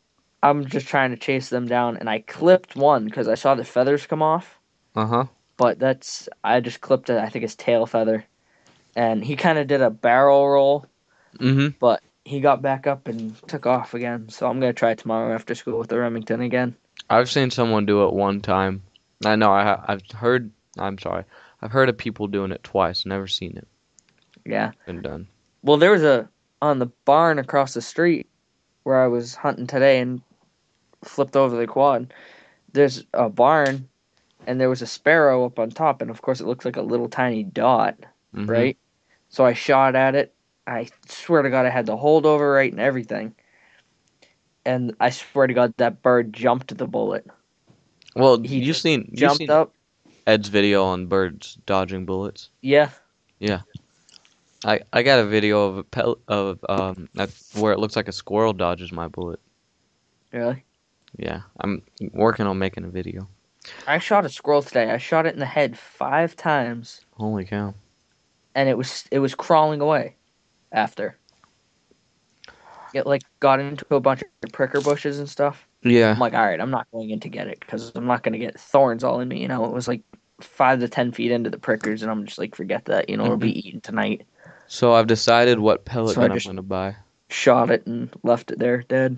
I'm just trying to chase them down, and I clipped one because I saw the feathers come off. Uh-huh. But I just clipped it. I think his tail feather, and he kind of did a barrel roll, Mm-hmm. but he got back up and took off again. So I'm gonna try tomorrow after school with the Remington again. I've seen someone do it one time. I know I've heard. I'm sorry. I've heard of people doing it twice. Never seen it Yeah. been done. Well, there was on the barn across the street where I was hunting today and flipped over the quad. There's a barn, and there was a sparrow up on top, and of course it looks like a little tiny dot, Mm-hmm. right? So I shot at it. I swear to God, I had the holdover right and everything. And I swear to God, that bird jumped the bullet. Well, He you just seen jumped up. Ed's video on birds dodging bullets. Yeah. Yeah. I got a video of where it looks like a squirrel dodges my bullet. Really? Yeah. I'm working on making a video. I shot a squirrel today. I shot it in the head 5 times, Holy cow. and it was crawling away after. It like got into a bunch of pricker bushes and stuff. Yeah. I'm like, all right, I'm not going in to get it because I'm not going to get thorns all in me. You know, it was like 5 to 10 feet into the prickers, and I'm just like, forget that. You know, it'll be eaten tonight. So I've decided what pellet So I gun I'm just- going to buy. Shot it and left it there dead.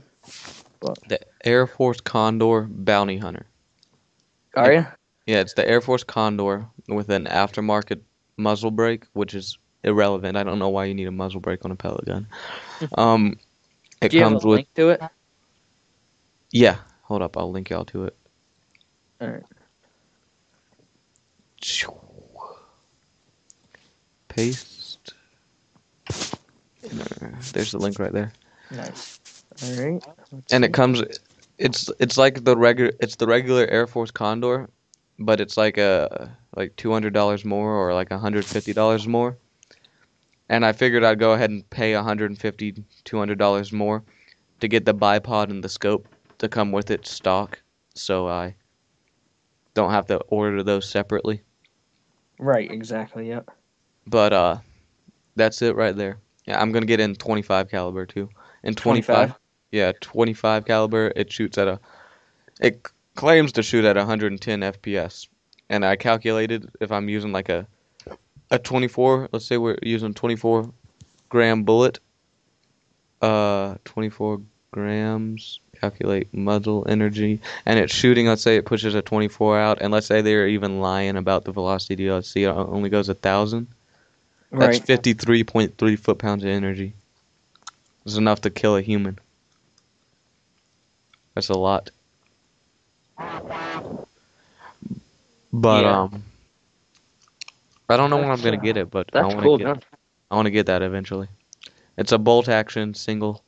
The Air Force Condor Bounty Hunter. Are you? Yeah, it's the Air Force Condor with an aftermarket muzzle brake, which is irrelevant. I don't know why you need a muzzle brake on a pellet gun. It Do you have comes a with link to it? yeah. Hold up, I'll link y'all to it. All right. Paste. There's the link right there. Nice. All right. And it comes. It's like the regular Air Force Condor, but it's like $200 more or like $150 more. And I figured I'd go ahead and pay $150, $200 more to get the bipod and the scope to come with it stock, so I don't have to order those separately. Right. Exactly. Yep. But that's it right there. Yeah, I'm gonna get in 25 caliber too. In 25, 25? yeah, 25 caliber. It claims to shoot at 110 FPS, and I calculated if I'm using like a 24. Let's say we're using 24 gram bullet. 24 grams. Calculate muzzle energy, and it's shooting. Let's say it pushes a 24 out, and let's say they're even lying about the velocity. Let's see, it only goes 1,000. That's Right. 53.3 foot-pounds of energy. It's enough to kill a human. That's a lot. But Yeah. I don't know when I'm That's, gonna get it, but That's cool, man. I want to get that eventually. It's a bolt action single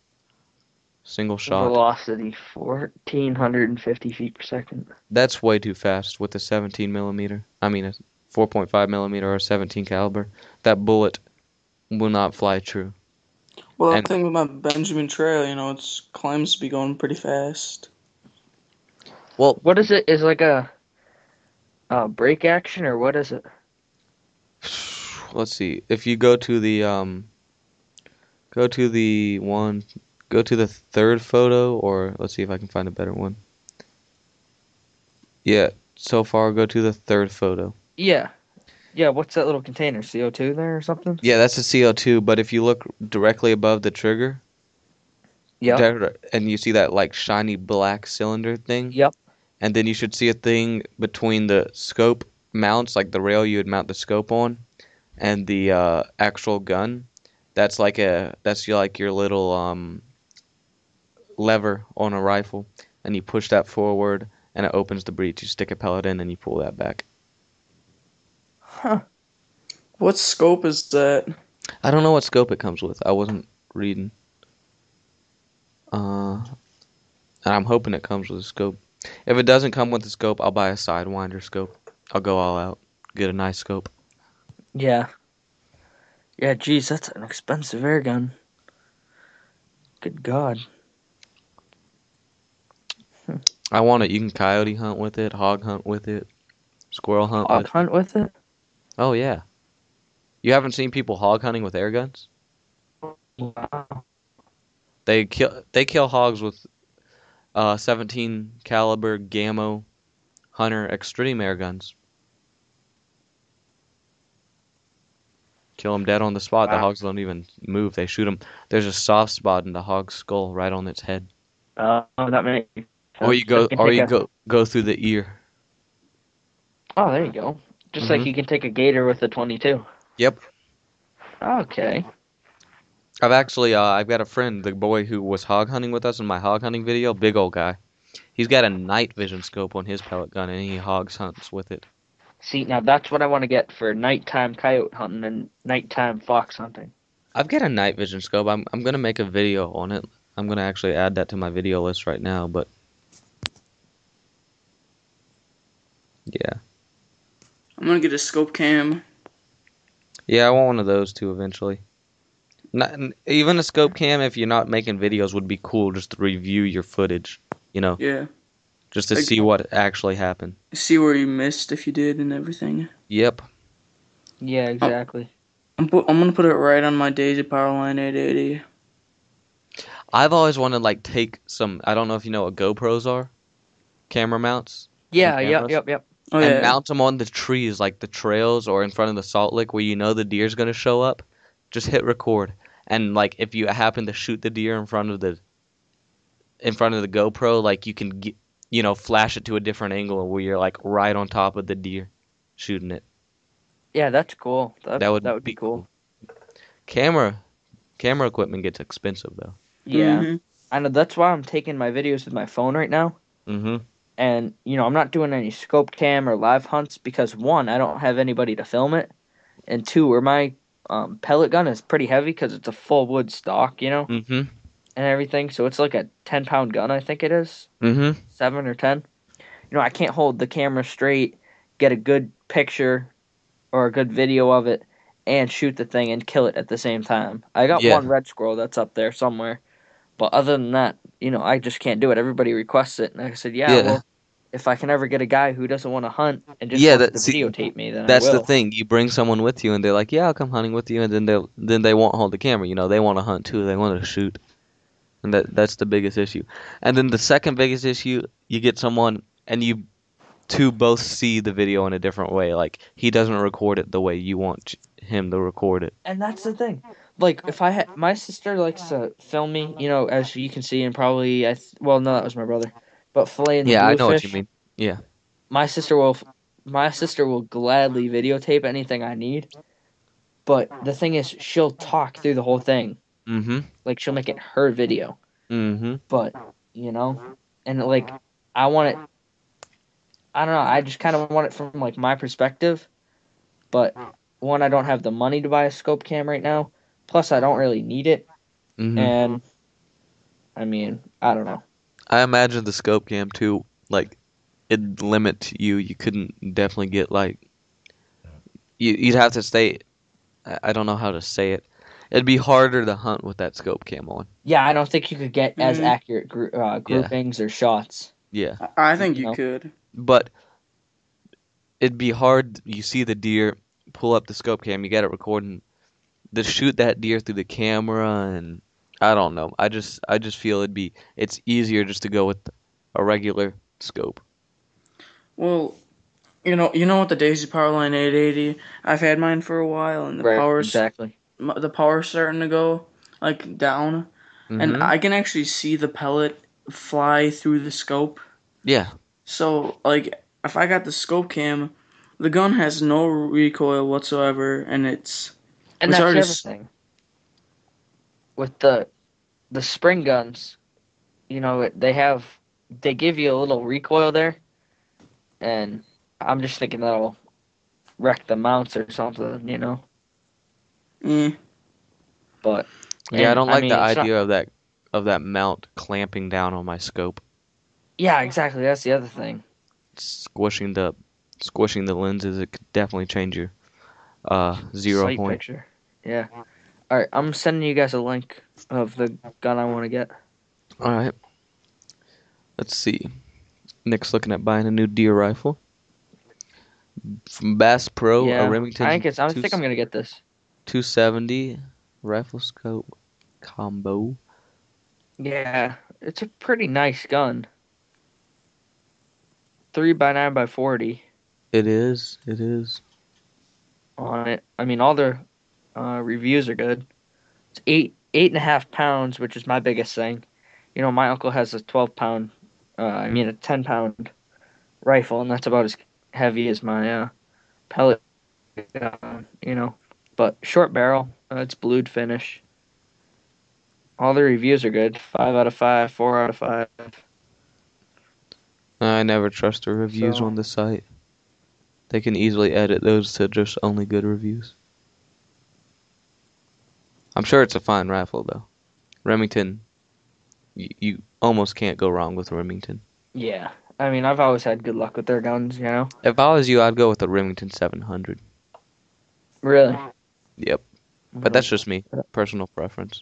shot. Velocity 1,450 feet per second. That's way too fast with a 17 millimeter. I mean a 4.5 millimeter or 17 caliber. That bullet will not fly true. Well, And- that thing with my Benjamin Trail, it's claims to be going pretty fast. Well, What is it? Is it like a break action or what is it? let's see. If you go to the go to the third photo, or let's see if I can find a better one. Yeah, so far go to the third photo. Yeah. Yeah, what's that little container? CO2 there or something? Yeah, that's a CO2, but if you look directly above the trigger, Yep. and you see that like shiny black cylinder thing, Yep. and then you should see a thing between the scope mounts, like the rail you would mount the scope on, and the actual gun. That's like your little lever on a rifle, and you push that forward, and it opens the breech. You stick a pellet in, and you pull that back. Huh. What scope is that? I don't know what scope it comes with. I wasn't reading. And I'm hoping it comes with a scope. If it doesn't come with a scope, I'll buy a Sidewinder scope. I'll go all out. Get a nice scope. Yeah. Yeah, geez, that's an expensive air gun. Good God. I want it. You can coyote hunt with it, hog hunt with it, squirrel hunt Hog with. hunt with it? Oh yeah. You haven't seen people hog hunting with air guns? Wow. They kill hogs with 17 caliber Gammo Hunter Extreme air guns. Kill them dead on the spot. The Wow. hogs don't even move. They shoot them. There's a soft spot in the hog's skull right on its head. Oh, that makes sense. Or you So can take a- go through the ear. Oh, there you go. Just like Mhm. you can take a gator with a 22. Yep. Okay. I've got a friend, the boy who was hog hunting with us in my hog hunting video, big old guy. He's got a night vision scope on his pellet gun, and he hogs hunts with it. See, now that's what I want to get for nighttime coyote hunting and nighttime fox hunting. I've got a night vision scope. I'm gonna make a video on it. I'm gonna actually add that to my video list right now, but yeah. I'm gonna get a scope cam. Yeah, I want one of those too eventually. Even a scope cam, if you're not making videos, would be cool just to review your footage, you know, Yeah, just to like see what actually happened. see where you missed if you did and everything. Yep. Yeah, exactly. I'm gonna put it right on my Daisy Powerline 880. I've always wanted to like take some, I don't know if you know what GoPros are, camera mounts and Yeah, yep, cameras, yep. Oh and yeah. mount them on the trees, like the trails or in front of the salt lick where you know the deer's gonna show up. Just hit record, and like if you happen to shoot the deer in front of the GoPro, like you can flash it to a different angle where you're like right on top of the deer shooting it. Yeah, that's cool. That That would would be be cool. cool. Camera equipment gets expensive though. Yeah. Mhm. I know that's why I'm taking my videos with my phone right now. Mhm. And, I'm not doing any scope cam or live hunts because one, I don't have anybody to film it. And two, where my pellet gun is pretty heavy because it's a full wood stock, Mhm. and everything. So it's like a 10-pound gun, I think it is. Mhm. 7 or 10. I can't hold the camera straight, get a good picture or a good video of it, and shoot the thing and kill it at the same time. I got Yeah. one red squirrel that's up there somewhere. But other than that, I just can't do it. Everybody requests it. And I said, yeah, Yeah. well, if I can ever get a guy who doesn't want to hunt and just Yeah. wants to See, videotape me, then I that's the will. thing. You bring someone with you, and they're like, "Yeah, I'll come hunting with you," and then they won't hold the camera. They want to hunt too. They want to shoot, and that's the biggest issue. And then the second biggest issue, you get someone, and you two both see the video in a different way. Like he doesn't record it the way you want him to record it. And that's the thing. Like, if I had my sister likes to film me, as you can see, and probably well, no, that was my brother, but filleting the Yeah, I know what you bluefish. mean. Yeah. My sister will, my sister will gladly videotape anything I need. But the thing is, she'll talk through the whole thing. Mhm. Like she'll make it her video. Mhm. But and like I want it. I don't know. I just kind of want it from like my perspective. But one, I don't have the money to buy a scope cam right now. Plus, I don't really need it. Mhm. And I mean, I don't know. I imagine the scope cam too. Like it'd limit you. You couldn't definitely get like you'd have to stay. I don't know how to say it. It'd be harder to hunt with that scope cam on. Yeah, I don't think you could get as Mhm. accurate Yeah. groupings or shots. Yeah. I think You you know? could. But it'd be hard. You see the deer, pull up the scope cam, you got it recording. To shoot that deer through the camera, and I don't know. I just feel it's easier just to go with a regular scope. Well, you know what the Daisy Powerline 880. I've had mine for a while, and Right. Exactly. the power's starting to go like down, and Mhm. I can actually see the pellet fly through the scope. Yeah. So like, if I got the scope cam, the gun has no recoil whatsoever, and And it's that's already the other thing with the spring guns. They give you a little recoil there, and I'm just thinking that'll wreck the mounts or something. eh. But Yeah, I and don't I like the mean, it's not. idea of that mount clamping down on my scope, Yeah, exactly. That's the other thing. squishing the lenses. It could definitely change your zero Sight point. picture. Yeah. All right, I'm sending you guys a link of the gun I want to get. All right. Let's see. Nick's looking at buying a new deer rifle from Bass Pro, a Yeah, Remington I think I'm gonna get this. 270 rifle scope combo. Yeah, it's a pretty nice gun. 3x9x40 It is. It is. on it. I mean, all their reviews are good. It's 8.5 pounds, which is my biggest thing. My uncle has a 12-pound, a 10-pound rifle, and that's about as heavy as my pellet gun. But short barrel, it's blued finish. All the reviews are good. 5 out of 5, 4 out of 5. I never trust the reviews So on the site. They can easily edit those to just only good reviews. I'm sure it's a fine rifle though. Remington, you almost can't go wrong with Remington. yeah, I mean, I've always had good luck with their guns, you know. If I was you, I'd go with the Remington 700. Really. Yep. But that's just me. Personal preference.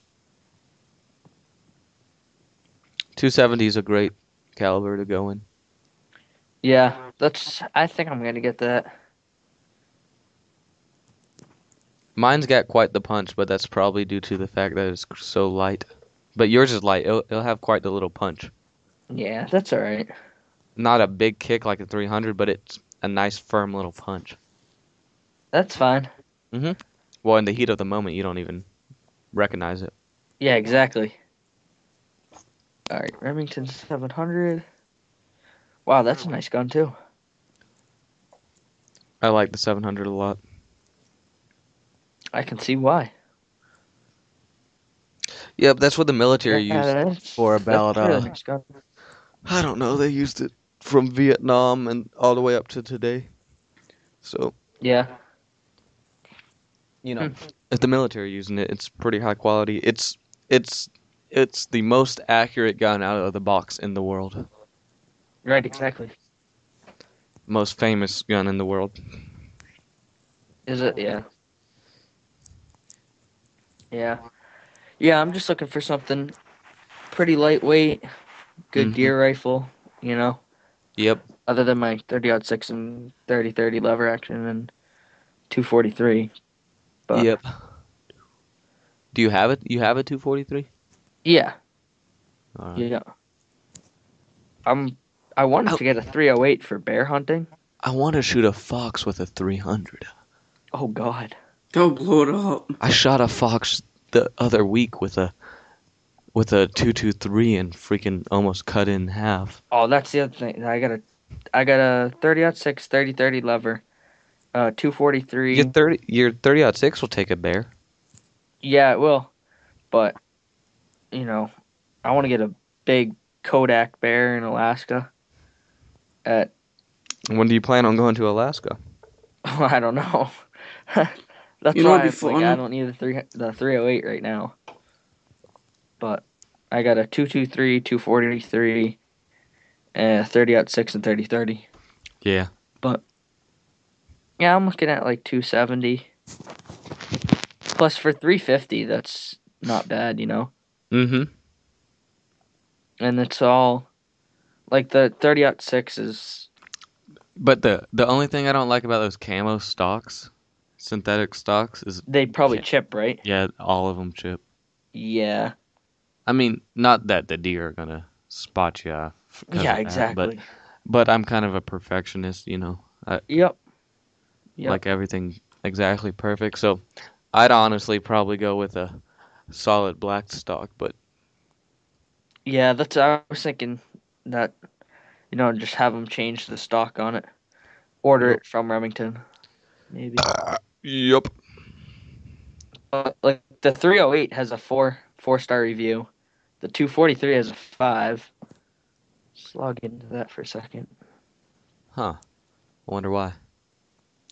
270 is a great caliber to go in. Yeah, that's. I think I'm gonna get that. Mine's got quite the punch, but that's probably due to the fact that it's so light. But yours is light. It'll have quite the little punch. Yeah, that's all right. Not a big kick like a 300, but it's a nice firm little punch. That's fine. Well, in the heat of the moment, you don't even recognize it. Yeah, exactly. All right, Remington 700. Wow, that's a nice gun too. I like the 700 a lot. I can see why. Yep, that's what the military used that's, for about, that's a really nice gun. I don't know, they used it from Vietnam and all the way up to today. So, Yeah. you know, if the military using it, it's pretty high quality. It's the most accurate gun out of the box in the world. Right, exactly. Most famous gun in the world. Is it? Yeah. Yeah. Yeah, I'm just looking for something pretty lightweight, good gear rifle, you know, Yep. other than my 30-06 and 30-30 lever action and 243. But Yep. Do you have it? You have a 243? yeah. All right. Yeah. I wanted to get a 308 for bear hunting. I want to shoot a fox with a 300. Oh God. Don't blow it up. I shot a fox the other week with a 223 and freaking almost cut it in half. Oh, that's the other thing. I got a 30-06 30-30 lever, 243. Your 30-06 will take a bear. Yeah, it will. But you know, I want to get a big Kodak bear in Alaska. When do you plan on going to Alaska? I don't know. That's You know why what'd I be was like, fun? I don't need the 308 right now. But I got a 223, 243, and 30-06 and 30-30. Yeah. But yeah, I'm looking at like 270. Plus for 350, that's not bad, you know. Mm-hmm. And it's all like the 30-06 is. But the only thing I don't like about those camo stocks, synthetic stocks, is They probably Yeah. chip, right? yeah, all of them chip. Yeah. I mean, not that the deer are gonna spot you off 'cause Yeah, of that, exactly. but I'm kind of a perfectionist, you know. I Yep. like everything exactly perfect. So I'd honestly probably go with a solid black stock, but Yeah, I was thinking that, you know, just have them change the stock on it. Order Yep. it from Remington, maybe. yep. Like the 308 has a four-star review. The 243 has a 5. Just log into that for a second. Huh. I wonder why.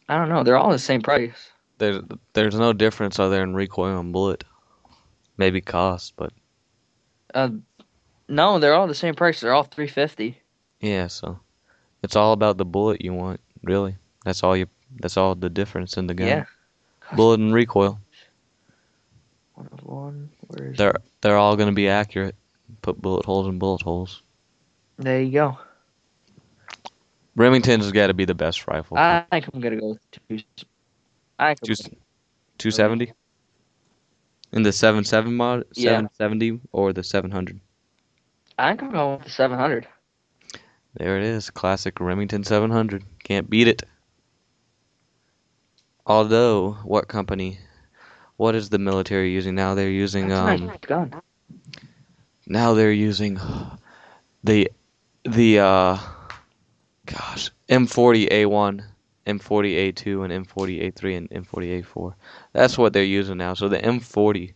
I don't know. They're all the same price. There's no difference other than recoil and bullet. Maybe cost, but No, they're all the same price. They're all 350. yeah, so it's all about the bullet you want, really. That's all the difference in the gun. Yeah. Bullet and recoil. 101. Where is They're all gonna be accurate. Put bullet holes in bullet holes. There you go. Remington's got to be the best rifle. I think I'm gonna go with I think I'm Just 270 in the 77 mod, Yeah. 770 or the 700. I think I'm going with the 700. There it is, classic Remington 700. Can't beat it. Although, what is the military using now? They're using That's a nice gun. now they're using the M40A1, M40A2, and M40A3 and M40A4. That's what they're using now. So the M40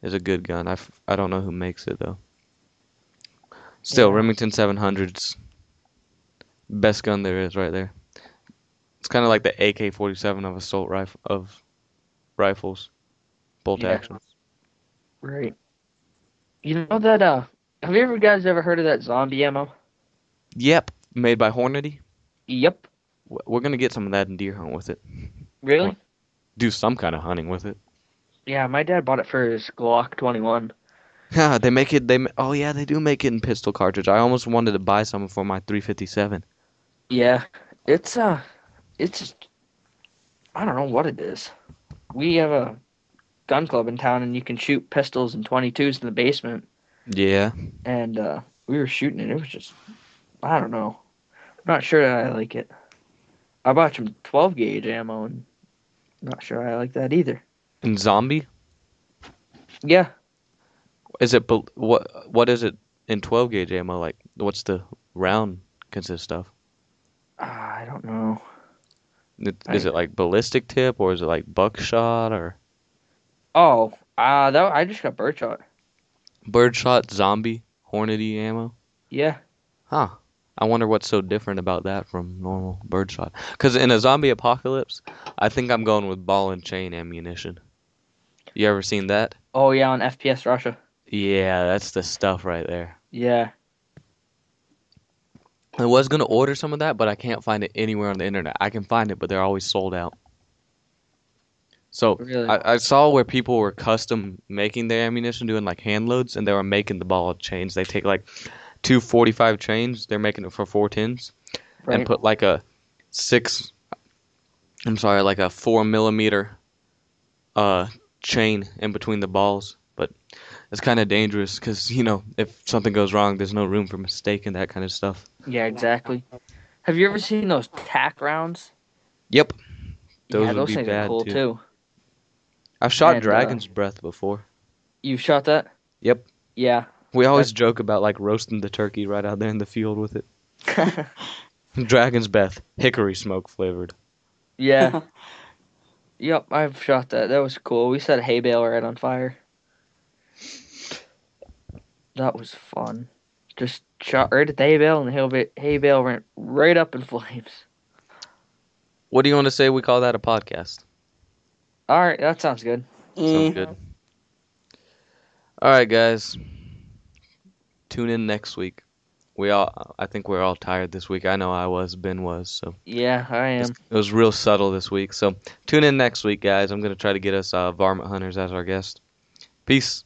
is a good gun. I don't know who makes it though. Still, Yeah. Remington 700's best gun there is right there. It's kind of like the AK-47 of assault rifles, bolt Yeah. action. Right. You know that have you guys ever heard of that zombie ammo? Yep, Made by Hornady. Yep. We're gonna get some of that and deer hunt with it. Really? Or do some kind of hunting with it. Yeah, my dad bought it for his Glock 21. Yeah, they make it. Oh yeah, they do make it in pistol cartridge. I almost wanted to buy some for my 357. Yeah, it's I don't know what it is. We have a gun club in town, and you can shoot pistols and 22s in the basement. Yeah. And we were shooting it. It was just, I don't know. I'm not sure that I like it. I bought some 12 gauge ammo, and not sure I like that either. And zombie? Yeah. Is it what is it in 12 gauge ammo? Like, what's the round consist of? I don't know. Is it like ballistic tip or is it like buckshot or Oh, that I just got birdshot. birdshot zombie Hornady ammo? Yeah. Huh. I wonder what's so different about that from normal birdshot. Because in a zombie apocalypse, I think I'm going with ball and chain ammunition. You ever seen that? Oh yeah, on FPS Russia. Yeah, that's the stuff right there. Yeah. I was gonna order some of that, but I can't find it anywhere on the internet. I can find it, but they're always sold out. So Really? I saw where people were custom making their ammunition, doing like hand loads, and they were making the ball chains. They take like 245 chains, they're making it for 410s, and Right. put like a like a 4 millimeter chain in between the balls. But it's kind of dangerous because if something goes wrong, there's no room for mistake and that kind of stuff. Yeah, exactly. Have you ever seen those tack rounds? Yep, Yeah, those would those be things are bad cool too. too. I've shot And, dragon's breath before. You've shot that? Yep. Yeah. We always joke about like roasting the turkey right out there in the field with it. Yeah. Dragon's breath, hickory smoke flavored. Yep, I've shot that. That was cool. We set a hay bale right on fire. That was fun. Just shot right at the hay bale, and the hay bale went right up in flames. What do you want to say we call that a podcast? All right, that sounds good. Sounds good. All right, guys. Tune in next week. I think we're all tired this week. I know I was, Ben was, so Yeah, I am. it was real subtle this week. So tune in next week, guys. I'm gonna try to get us Varmint Hunters as our guest. Peace.